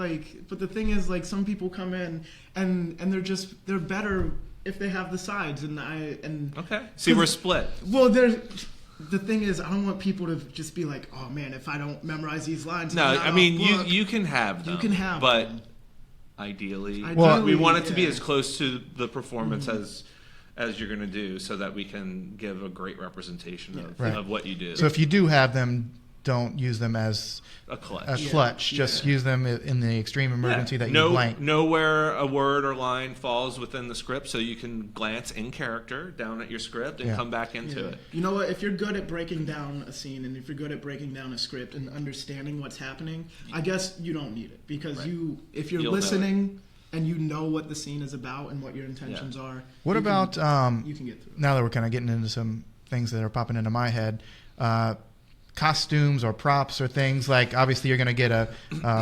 but the thing is, some people come in and they're better if they have the sides, okay. See, we're split. Well, the thing is, I don't want people to just be like, oh man, if I don't memorize these lines. No, I mean, you can have them. You can have but them. Ideally, Well, we want it to be as close to the performance as you're going to do, so that we can give a great representation of what you do. So if you do have them, don't use them as a clutch. Just use them in the extreme emergency that you blank. Know where a word or line falls within the script, so you can glance in character down at your script and come back into it. You know what? If you're good at breaking down a scene, and if you're good at breaking down a script and understanding what's happening, I guess you don't need it, because if you're listening and you know what the scene is about and what your intentions are. What about you can get through it. Now that we're kind of getting into some things that are popping into my head, costumes or props or things like, obviously you're going to get a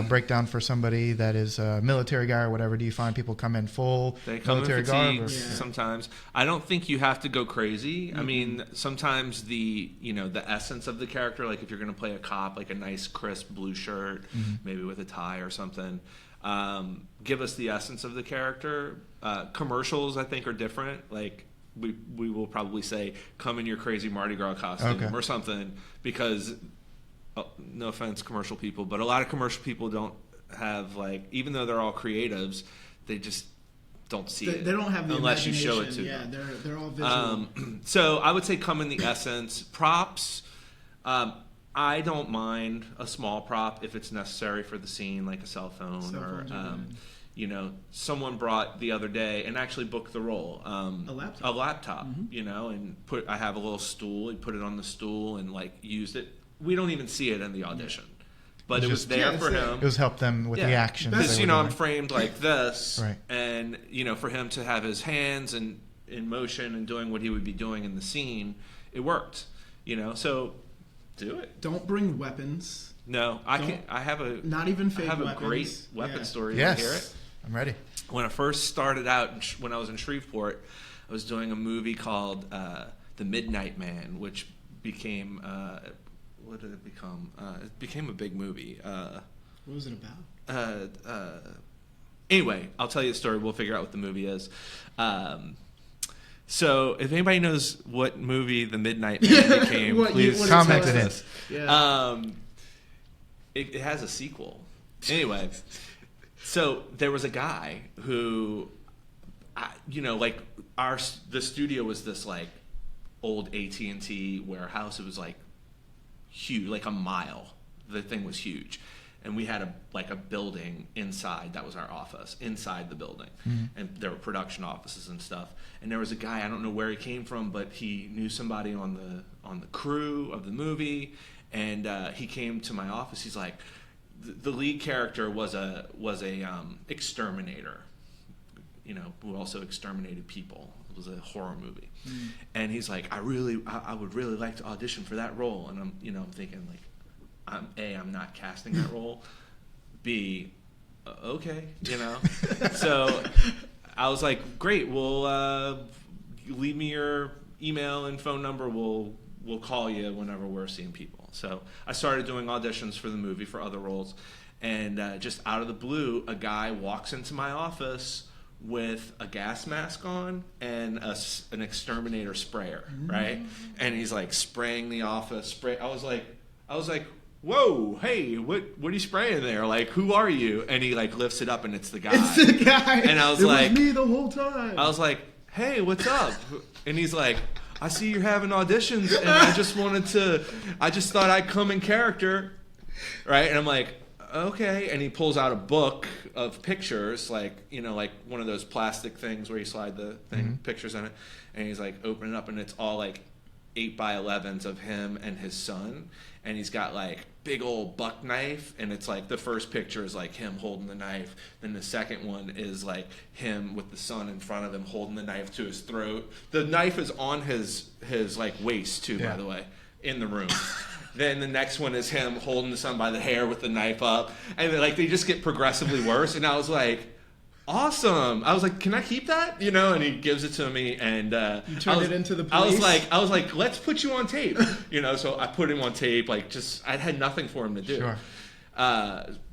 breakdown for somebody that is a military guy or whatever. Do you find people come in full military garb? Sometimes. I don't think you have to go crazy. I mean, sometimes the essence of the character, like if you're going to play a cop, like a nice crisp blue shirt, maybe with a tie or something. Give us the essence of the character. Commercials, I think, are different. Like we will probably say, come in your crazy Mardi Gras costume or something, because no offense, commercial people, but a lot of commercial people don't have, even though they're all creatives, they just don't see it. They don't have the unless you show it to them. Yeah, they're all visual. So I would say come in the essence. Props. I don't mind a small prop if it's necessary for the scene, like a cell phone someone brought the other day and actually booked the role. A laptop, and I have a little stool. He put it on the stool and used it. We don't even see it in the audition, but it was there for him. It was help them with the action. Because I'm framed like this, right? And for him to have his hands in motion and doing what he would be doing in the scene, it worked. So. Do it. Don't bring weapons. No, I can't. I have a not even fake weapons. I have weapons. A great weapon story. Yes, you hear it? I'm ready. When I first started out, when I was in Shreveport, I was doing a movie called The Midnight Man, which became what did it become? It became a big movie. What was it about? Anyway, I'll tell you the story. We'll figure out what the movie is. So, if anybody knows what movie The Midnight Man became, please comment it in. Yeah. It has a sequel. Anyway, so there was a guy who, the studio was this old AT&T warehouse. It was huge, a mile. The thing was huge. And we had a building inside. That was our office inside the building, and there were production offices and stuff. And there was a guy, I don't know where he came from, but he knew somebody on the crew of the movie, and he came to my office. He's like, the lead character was a exterminator, who also exterminated people. It was a horror movie. And he's like, I would really like to audition for that role. And I'm thinking like, I'm not casting that role. B, okay, So I was like, great, well, leave me your email and phone number. We'll call you whenever we're seeing people. So I started doing auditions for the movie for other roles. And just out of the blue, a guy walks into my office with a gas mask on and an exterminator sprayer, right? And he's like spraying the office. I was like, whoa, hey, what are you spraying there? Like, who are you? And he like lifts it up, and it's the guy. It's the guy. And I was it like, was me the whole time. I was like, hey, what's up? And he's like, I see you're having auditions, and I just thought I'd come in character, right? And I'm like, okay. And he pulls out a book of pictures, like one of those plastic things where you slide the thing, pictures in it, and he's like opening up, and it's all like 8x11s of him and his son, and he's got like big old buck knife, and it's like the first picture is like him holding the knife, then the second one is like him with the son in front of him holding the knife to his throat. The knife is on his like waist too, by the way, in the room. Then the next one is him holding the son by the hair with the knife up, and like they just get progressively worse. And I was like, awesome. I was like, can I keep that? And he gives it to me, and you turned it into the police. I was like, let's put you on tape. So I put him on tape. Like, I had nothing for him to do. Sure.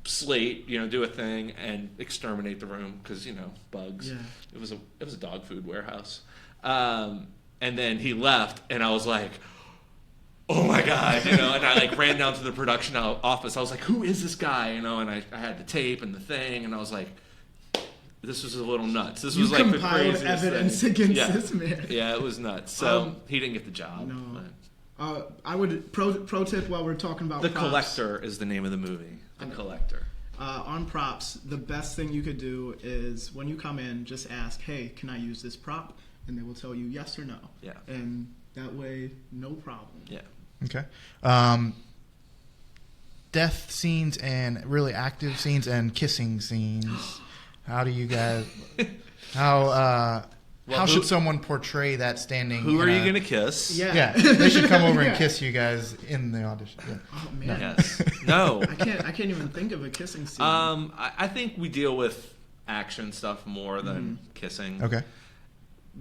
Slate, do a thing and exterminate the room because bugs. Yeah. It was a dog food warehouse. And then he left, and I was like, oh my God, and I like ran down to the production office. I was like, who is this guy? And I had the tape and the thing, and I was like, this was a little nuts. This was like the craziest evidence thing. against this man. Yeah, it was nuts. So he didn't get the job. No. I would pro tip while we're talking about The props. Collector is the name of the movie. The Collector. On props, the best thing you could do is when you come in, just ask, hey, can I use this prop? And they will tell you yes or no. Yeah. And that way, no problem. Yeah. Okay. Death scenes and really active scenes and kissing scenes. How do you guys? How should someone portray that standing? Who are you going to kiss? Yeah, they should come over and kiss you guys in the audition. Yeah. Oh man. Yes. No. I can't even think of a kissing scene. I think we deal with action stuff more than kissing. Okay.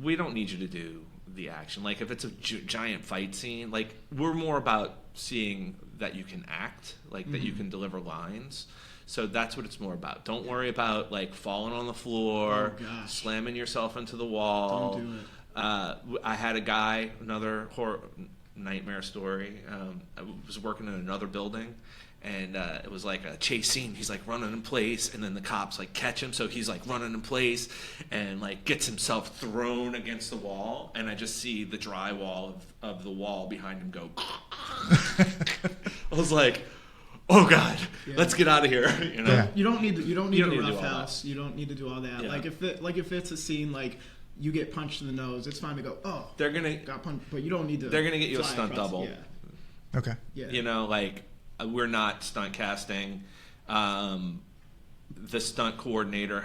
We don't need you to do the action. Like if it's a giant fight scene, like we're more about seeing that you can act, like that you can deliver lines. So that's what it's more about. Don't worry about like falling on the floor, slamming yourself into the wall. Don't do it. I had a guy, another horror nightmare story. I was working in another building, and it was like a chase scene. He's like running in place, and then the cops like catch him, so he's like running in place and like gets himself thrown against the wall, and I just see the drywall of the wall behind him go. I was like, oh God, let's get out of here. Yeah. You don't need You don't the need to do rough all house. You don't need to do all that. Yeah. Like if it's a scene like you get punched in the nose, it's fine to go, oh, They're gonna got punched, but you don't need to. They're gonna get you a fly stunt across- double. Yeah. Okay. Yeah. Like we're not stunt casting. The stunt coordinator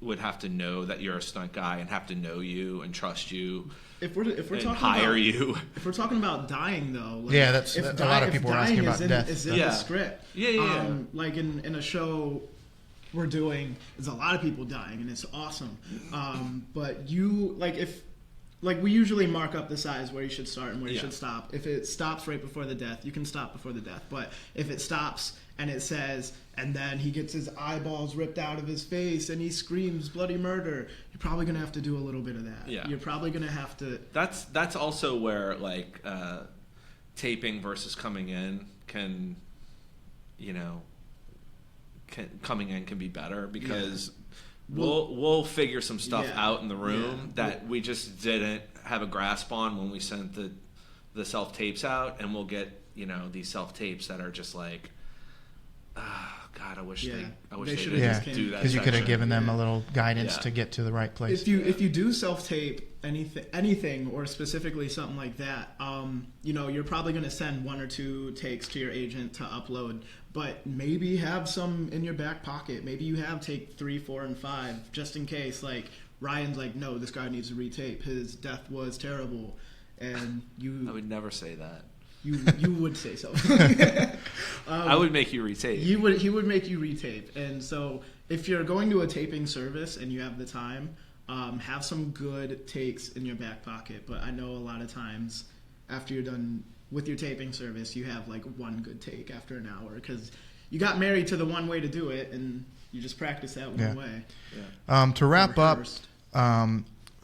would have to know that you're a stunt guy and have to know you and trust you. If we're and talking hire about, you. If we're talking about dying though, like, Yeah, that's if a lot of people are asking about death. Is in Yeah. the script. Yeah. Like in a show we're doing, there's a lot of people dying and it's awesome. But you we usually mark up the size where you should start and where you should stop. If it stops right before the death, you can stop before the death. But if it stops and it says, and then he gets his eyeballs ripped out of his face and he screams bloody murder, you're probably going to have to do a little bit of that. Yeah. You're probably going to have to... That's also where like taping versus coming in can coming in can be better because we'll figure some stuff out in the room that we just didn't have a grasp on when we sent the self tapes out, and we'll get these self tapes that are just like, God, I wish they should've Yeah, do that because you could have section. given them a little guidance Yeah. to get to the right place. If you do self tape anything or specifically something like that, you're probably going to send 1 or 2 takes to your agent to upload, but maybe have some in your back pocket. Maybe you have take 3, 4, and 5 just in case. Like Ryan's like, no, this guy needs to retape. His death was terrible, and I would never say that. You would say so. I would make you retape. He would make you retape. And so if you're going to a taping service and you have the time, have some good takes in your back pocket. But I know a lot of times after you're done with your taping service, you have like one good take after an hour because you got married to the one way to do it and you just practice that one way. Yeah. To wrap up,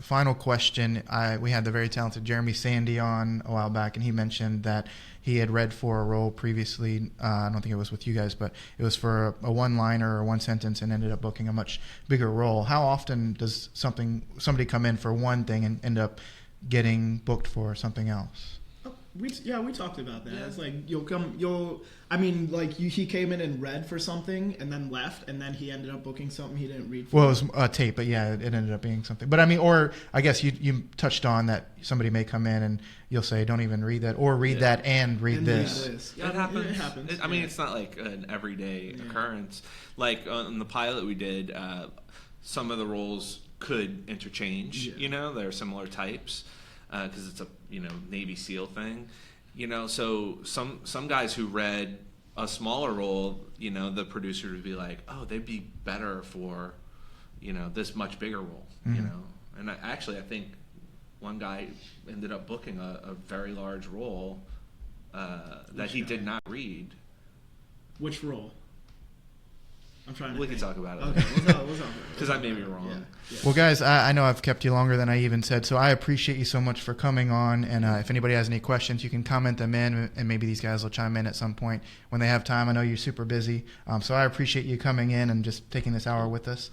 final question. We had the very talented Jeremy Sandy on a while back, and he mentioned that he had read for a role previously. I don't think it was with you guys, but it was for a one-liner or one sentence and ended up booking a much bigger role. How often does somebody come in for one thing and end up getting booked for something else? We talked about that. Yeah. It's like he came in and read for something and then left, and then he ended up booking something he didn't read for. Well, it was a tape, but yeah, it ended up being something. But I mean, or I guess you touched on that somebody may come in and you'll say, don't even read that, or read that and read this. Yeah, it happens. It happens. I mean, it's not like an everyday occurrence. Like on the pilot we did, some of the roles could interchange. Yeah. They're similar types. Because it's a Navy SEAL thing, So some guys who read a smaller role, the producer would be like, oh, they'd be better for, this much bigger role, And I think one guy ended up booking a very large role that he did not read. Which role? I'm trying to We can talk about it. Okay, we'll talk about it. Because I may be wrong. Yeah. Well, guys, I know I've kept you longer than I even said, so I appreciate you so much for coming on. And if anybody has any questions, you can comment them in, and maybe these guys will chime in at some point when they have time. I know you're super busy, so I appreciate you coming in and just taking this hour with us.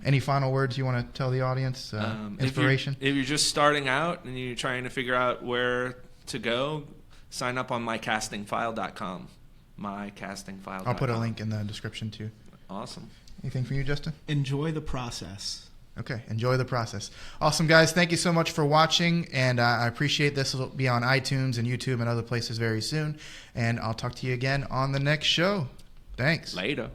Any final words you want to tell the audience? Inspiration? If you're just starting out and you're trying to figure out where to go, sign up on mycastingfile.com. mycastingfile.com. I'll put a link in the description too. Awesome. Anything from you, Justin? Enjoy the process. Okay, enjoy the process. Awesome, guys. Thank you so much for watching, and I appreciate this. Will be on iTunes and YouTube and other places very soon, and I'll talk to you again on the next show. Thanks. Later.